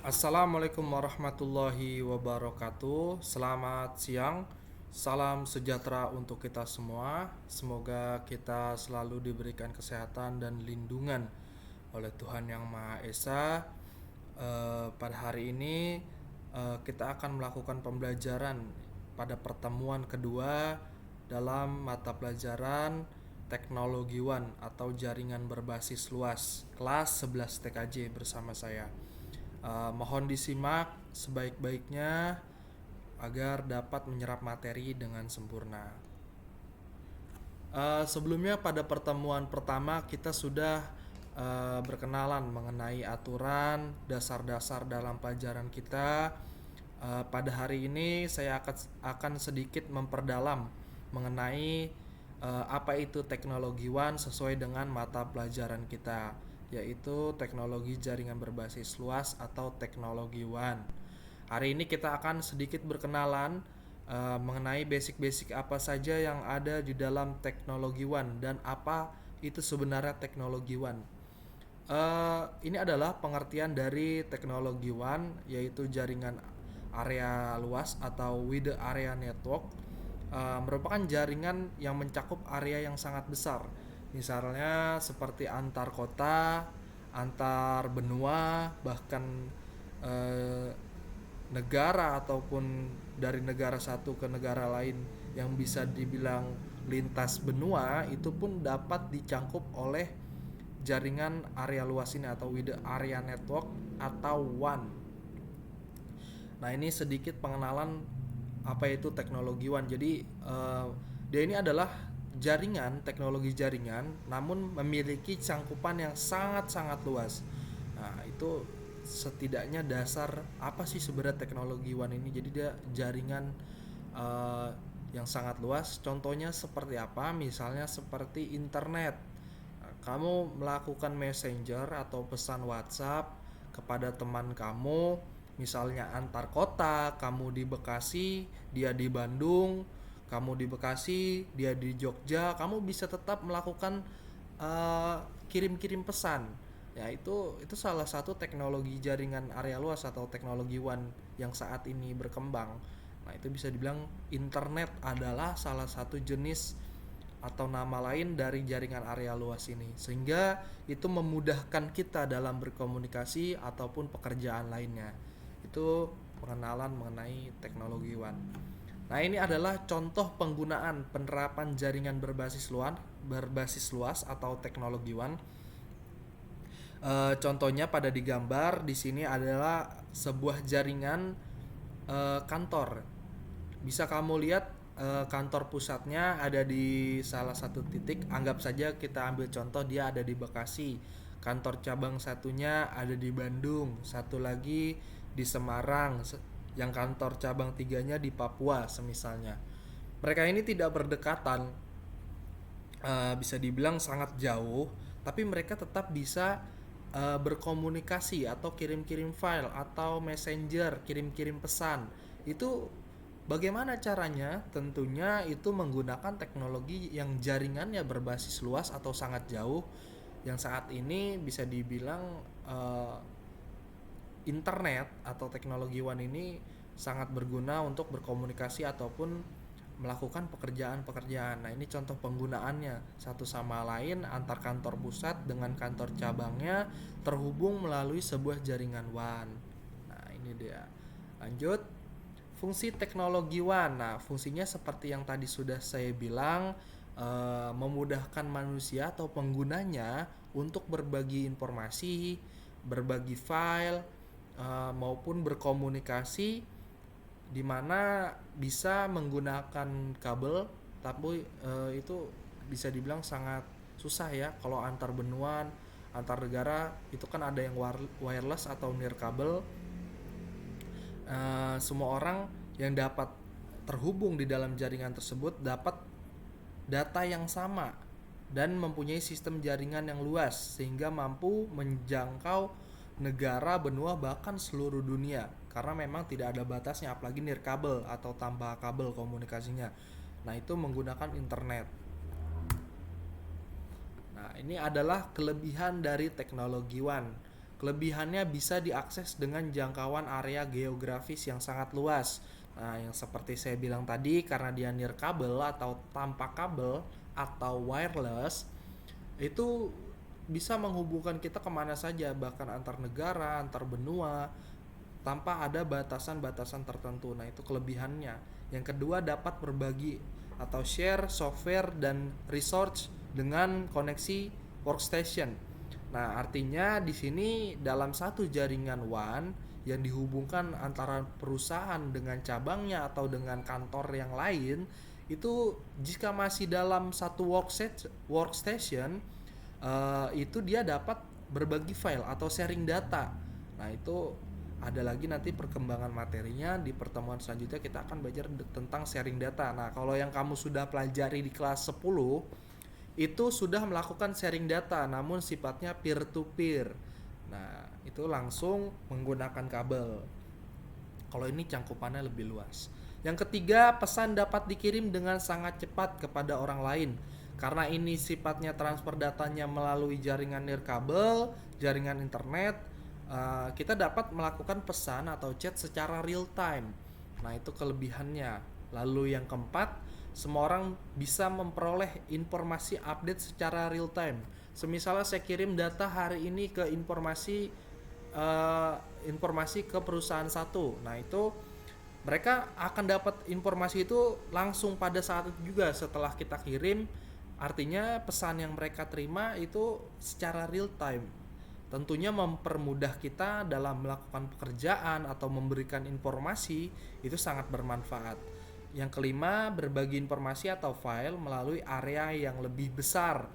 Assalamualaikum warahmatullahi wabarakatuh. Selamat siang. Salam sejahtera untuk kita semua. Semoga kita selalu diberikan kesehatan dan lindungan oleh Tuhan Yang Maha Esa. Pada hari ini kita akan melakukan pembelajaran pada pertemuan kedua dalam mata pelajaran Teknologi One atau Jaringan Berbasis Luas kelas 11 TKJ bersama saya. Mohon disimak sebaik-baiknya agar dapat menyerap materi dengan sempurna. Sebelumnya pada pertemuan pertama kita sudah berkenalan mengenai aturan dasar-dasar dalam pelajaran kita. Pada hari ini saya akan sedikit memperdalam mengenai apa itu teknologi One sesuai dengan mata pelajaran kita, yaitu teknologi jaringan berbasis luas atau teknologi One. Hari ini kita akan sedikit berkenalan mengenai basic-basic apa saja yang ada di dalam teknologi One dan apa itu sebenarnya teknologi One. Ini adalah pengertian dari teknologi One, yaitu jaringan area luas atau wide area network. Merupakan jaringan yang mencakup area yang sangat besar, misalnya seperti antar kota, antar benua, bahkan negara ataupun dari negara satu ke negara lain yang bisa dibilang lintas benua, itu pun dapat dicangkup oleh jaringan area luas ini atau wide area network atau WAN. Nah, ini sedikit pengenalan apa itu teknologi One. Jadi dia ini adalah jaringan, teknologi jaringan, namun memiliki cangkupan yang sangat-sangat luas. Nah, itu setidaknya dasar apa sih sebenarnya teknologi One ini. Jadi dia jaringan yang sangat luas. Contohnya seperti apa? Misalnya seperti internet. Nah, kamu melakukan messenger atau pesan WhatsApp kepada teman kamu, misalnya antar kota, kamu di Bekasi, dia di Bandung, kamu di Bekasi, dia di Jogja, kamu bisa tetap melakukan kirim-kirim pesan. Ya, itu salah satu teknologi jaringan area luas atau teknologi One yang saat ini berkembang. Nah, itu bisa dibilang internet adalah salah satu jenis atau nama lain dari jaringan area luas ini, sehingga itu memudahkan kita dalam berkomunikasi ataupun pekerjaan lainnya. Itu pengenalan mengenai teknologi One. Nah, ini adalah contoh penggunaan penerapan jaringan berbasis luas atau teknologi One. Contohnya pada digambar di sini adalah sebuah jaringan kantor. Bisa kamu lihat kantor pusatnya ada di salah satu titik. Anggap saja kita ambil contoh dia ada di Bekasi. Kantor cabang satunya ada di Bandung, satu lagi di Semarang, yang kantor cabang tiganya di Papua semisalnya. Mereka ini tidak berdekatan, bisa dibilang sangat jauh, tapi mereka tetap bisa berkomunikasi atau kirim-kirim file atau messenger, kirim-kirim pesan. Itu bagaimana caranya? Tentunya itu menggunakan teknologi yang jaringannya berbasis luas atau sangat jauh, yang saat ini bisa dibilang internet atau teknologi One ini sangat berguna untuk berkomunikasi ataupun melakukan pekerjaan-pekerjaan. Nah, ini contoh penggunaannya. Satu sama lain antar kantor pusat dengan kantor cabangnya terhubung melalui sebuah jaringan WAN. Nah, ini dia. Lanjut. Fungsi teknologi WAN. Nah, fungsinya seperti yang tadi sudah saya bilang, memudahkan manusia atau penggunanya untuk berbagi informasi, berbagi file, maupun berkomunikasi, di mana bisa menggunakan kabel, tapi itu bisa dibilang sangat susah ya kalau antar benua, antar negara. Itu kan ada yang wireless atau nirkabel. Semua orang yang dapat terhubung di dalam jaringan tersebut dapat data yang sama dan mempunyai sistem jaringan yang luas sehingga mampu menjangkau negara, benua, bahkan seluruh dunia, karena memang tidak ada batasnya, apalagi nirkabel atau tanpa kabel komunikasinya. Nah, itu menggunakan internet. Nah, ini adalah kelebihan dari teknologi One. Kelebihannya bisa diakses dengan jangkauan area geografis yang sangat luas. Nah, yang seperti saya bilang tadi, karena dia nirkabel atau tanpa kabel atau wireless, itu bisa menghubungkan kita kemana saja, bahkan antar negara, antar benua, tanpa ada batasan-batasan tertentu. Nah, itu kelebihannya. Yang kedua, dapat berbagi atau share software dan resource dengan koneksi workstation. Nah, artinya di sini dalam satu jaringan WAN yang dihubungkan antara perusahaan dengan cabangnya atau dengan kantor yang lain, itu jika masih dalam satu workstation, itu dia dapat berbagi file atau sharing data. Nah, itu ada lagi nanti perkembangan materinya di pertemuan selanjutnya, kita akan belajar tentang sharing data. Nah, kalau yang kamu sudah pelajari di kelas 10 itu sudah melakukan sharing data namun sifatnya peer to peer. Nah, itu langsung menggunakan kabel. Kalau ini cangkupannya lebih luas. Yang ketiga, pesan dapat dikirim dengan sangat cepat kepada orang lain. Karena ini sifatnya transfer datanya melalui jaringan nirkabel, jaringan internet, kita dapat melakukan pesan atau chat secara real time. Nah, itu kelebihannya. Lalu yang keempat, semua orang bisa memperoleh informasi update secara real time. Semisalnya saya kirim data hari ini ke informasi ke perusahaan satu. Nah, itu mereka akan dapat informasi itu langsung pada saat itu juga setelah kita kirim. Artinya pesan yang mereka terima itu secara real time. Tentunya mempermudah kita dalam melakukan pekerjaan atau memberikan informasi, itu sangat bermanfaat. Yang kelima, berbagi informasi atau file melalui area yang lebih besar.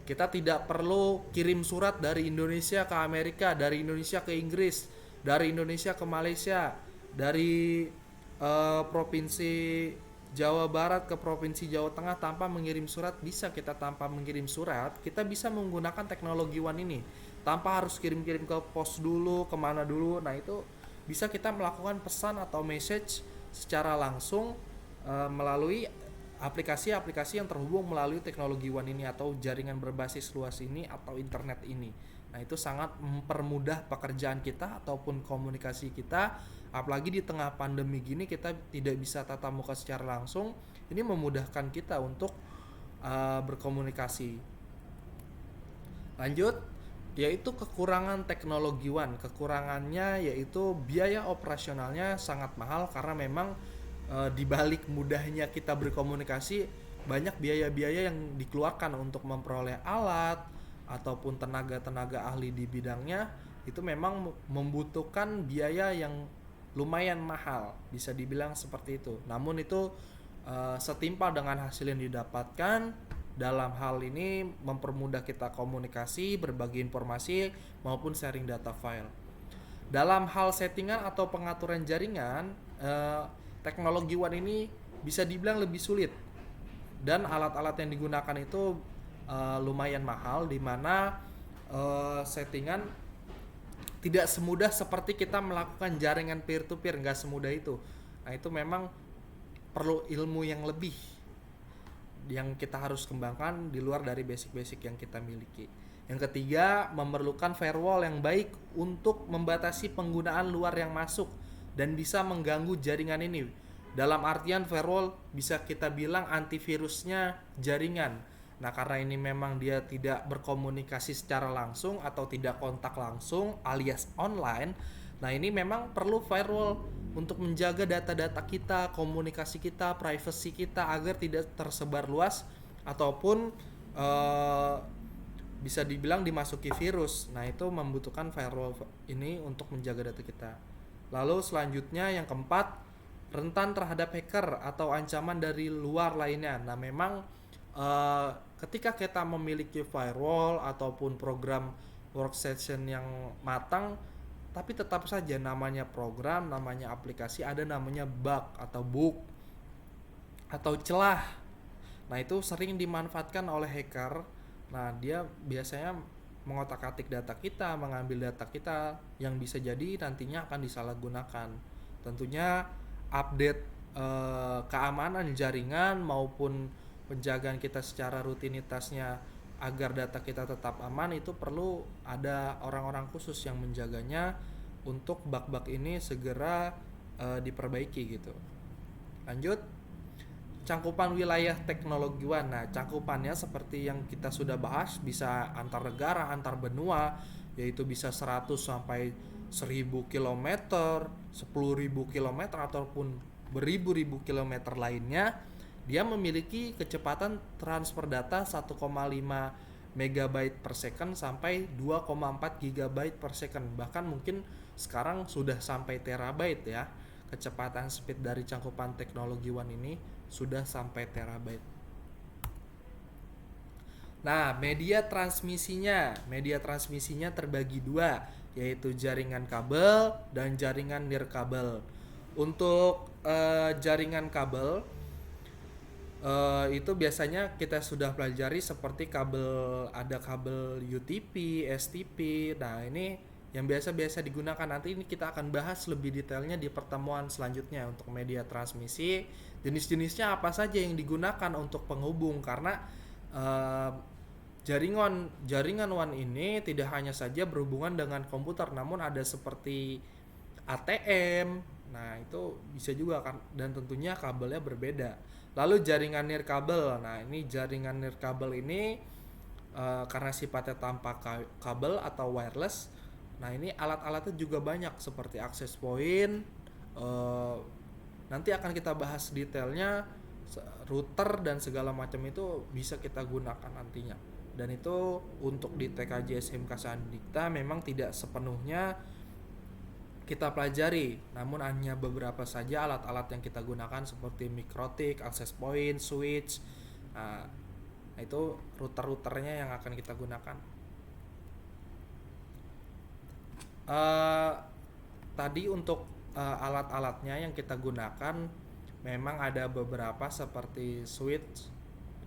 Kita tidak perlu kirim surat dari Indonesia ke Amerika, dari Indonesia ke Inggris, dari Indonesia ke Malaysia, dari provinsi Jawa Barat ke provinsi Jawa Tengah tanpa mengirim surat. Bisa kita tanpa mengirim surat, kita bisa menggunakan teknologi WAN ini tanpa harus kirim-kirim ke pos dulu, kemana dulu. Nah, itu bisa kita melakukan pesan atau message secara langsung melalui aplikasi-aplikasi yang terhubung melalui teknologi WAN ini atau jaringan berbasis luas ini atau internet ini. Nah, itu sangat mempermudah pekerjaan kita ataupun komunikasi kita. Apalagi di tengah pandemi gini, kita tidak bisa tatap muka secara langsung. Ini memudahkan kita untuk berkomunikasi. Lanjut, yaitu kekurangan teknologi WAN. Kekurangannya yaitu biaya operasionalnya sangat mahal, karena memang di balik mudahnya kita berkomunikasi, banyak biaya-biaya yang dikeluarkan untuk memperoleh alat ataupun tenaga-tenaga ahli di bidangnya. Itu memang membutuhkan biaya yang lumayan mahal, bisa dibilang seperti itu. Namun itu setimpal dengan hasil yang didapatkan. Dalam hal ini mempermudah kita komunikasi, berbagi informasi maupun sharing data file. Dalam hal settingan atau pengaturan jaringan, teknologi WAN ini bisa dibilang lebih sulit, dan alat-alat yang digunakan itu lumayan mahal, di mana settingan tidak semudah seperti kita melakukan jaringan peer to peer, nggak semudah itu. Nah, itu memang perlu ilmu yang lebih yang kita harus kembangkan di luar dari basic-basic yang kita miliki. Yang ketiga, memerlukan firewall yang baik untuk membatasi penggunaan luar yang masuk dan bisa mengganggu jaringan ini. Dalam artian firewall bisa kita bilang antivirusnya jaringan. Nah, karena ini memang dia tidak berkomunikasi secara langsung atau tidak kontak langsung alias online. Nah, ini memang perlu firewall untuk menjaga data-data kita, komunikasi kita, privacy kita agar tidak tersebar luas ataupun bisa dibilang dimasuki virus. Nah, itu membutuhkan firewall ini untuk menjaga data kita. Lalu selanjutnya yang keempat, rentan terhadap hacker atau ancaman dari luar lainnya. Nah, memang ketika kita memiliki firewall ataupun program workstation yang matang, tapi tetap saja namanya program, namanya aplikasi, ada namanya bug atau celah. Nah, itu sering dimanfaatkan oleh hacker. Nah, dia biasanya mengotak-atik data kita, mengambil data kita yang bisa jadi nantinya akan disalahgunakan. Tentunya update keamanan jaringan maupun penjagaan kita secara rutinitasnya agar data kita tetap aman itu perlu ada orang-orang khusus yang menjaganya untuk bug-bug ini segera diperbaiki gitu. Lanjut, cangkupan wilayah teknologi One. Nah, cangkupannya seperti yang kita sudah bahas, bisa antar negara, antar benua, yaitu bisa 100 sampai 1000 km, 10.000 km ataupun beribu-ribu kilometer lainnya. Dia memiliki kecepatan transfer data 1,5 megabyte per second sampai 2,4 gigabyte per second. Bahkan mungkin sekarang sudah sampai terabyte ya. Kecepatan speed dari cangkupan teknologi One ini sudah sampai terabyte. Nah, media transmisinya terbagi dua, yaitu jaringan kabel dan jaringan nirkabel. Untuk jaringan kabel itu biasanya kita sudah pelajari seperti ada kabel UTP, STP. Nah, ini yang biasa-biasa digunakan. Nanti ini kita akan bahas lebih detailnya di pertemuan selanjutnya untuk media transmisi. Jenis-jenisnya apa saja yang digunakan untuk penghubung, karena jaringan WAN ini tidak hanya saja berhubungan dengan komputer, namun ada seperti ATM. Nah, itu bisa juga kan, dan tentunya kabelnya berbeda. Lalu jaringan nirkabel. Nah, ini jaringan nirkabel ini karena sifatnya tanpa kabel atau wireless. Nah, ini alat-alatnya juga banyak seperti access point. Nanti akan kita bahas detailnya, router dan segala macam itu bisa kita gunakan nantinya. Dan itu untuk di TKJ SMK Sandikta memang tidak sepenuhnya kita pelajari, namun hanya beberapa saja alat-alat yang kita gunakan seperti mikrotik, access point, switch. Nah, itu router-routernya yang akan kita gunakan. Tadi untuk alat-alatnya yang kita gunakan memang ada beberapa seperti switch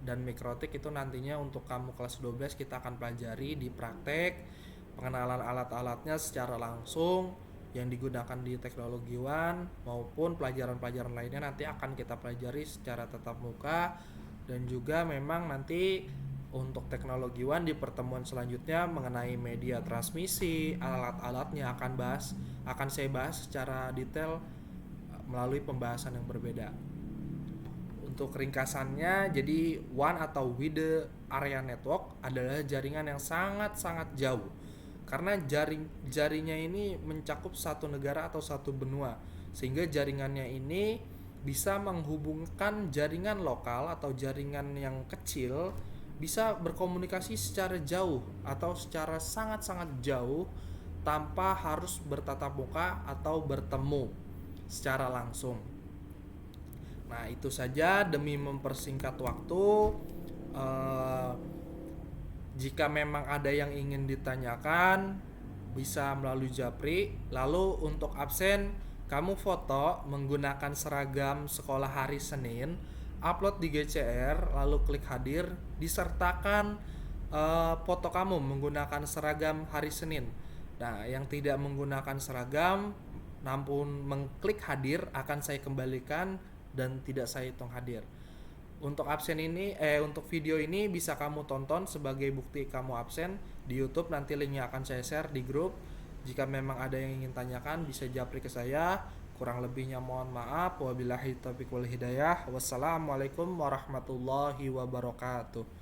dan mikrotik. Itu nantinya untuk kamu kelas 12 kita akan pelajari di praktek pengenalan alat-alatnya secara langsung yang digunakan di teknologi One, maupun pelajaran-pelajaran lainnya nanti akan kita pelajari secara tatap muka. Dan juga memang nanti untuk teknologi One di pertemuan selanjutnya mengenai media transmisi, alat-alatnya akan saya bahas secara detail melalui pembahasan yang berbeda. Untuk ringkasannya, jadi WAN atau Wide Area Network adalah jaringan yang sangat-sangat jauh, karena jaringnya ini mencakup satu negara atau satu benua, sehingga jaringannya ini bisa menghubungkan jaringan lokal atau jaringan yang kecil, bisa berkomunikasi secara jauh atau secara sangat-sangat jauh tanpa harus bertatap muka atau bertemu secara langsung. Nah, itu saja demi mempersingkat waktu. Jika memang ada yang ingin ditanyakan, bisa melalui Japri. Lalu untuk absen, kamu foto menggunakan seragam sekolah hari Senin, upload di GCR, lalu klik hadir, disertakan foto kamu menggunakan seragam hari Senin. Nah, yang tidak menggunakan seragam namun mengklik hadir akan saya kembalikan dan tidak saya hitung hadir. Untuk absen ini untuk video ini bisa kamu tonton sebagai bukti kamu absen di YouTube. Nanti linknya akan saya share di grup. Jika memang ada yang ingin tanyakan bisa japri ke saya. Kurang lebihnya mohon maaf. Wabillahi taufiq wal hidayah. Wassalamualaikum warahmatullahi wabarakatuh.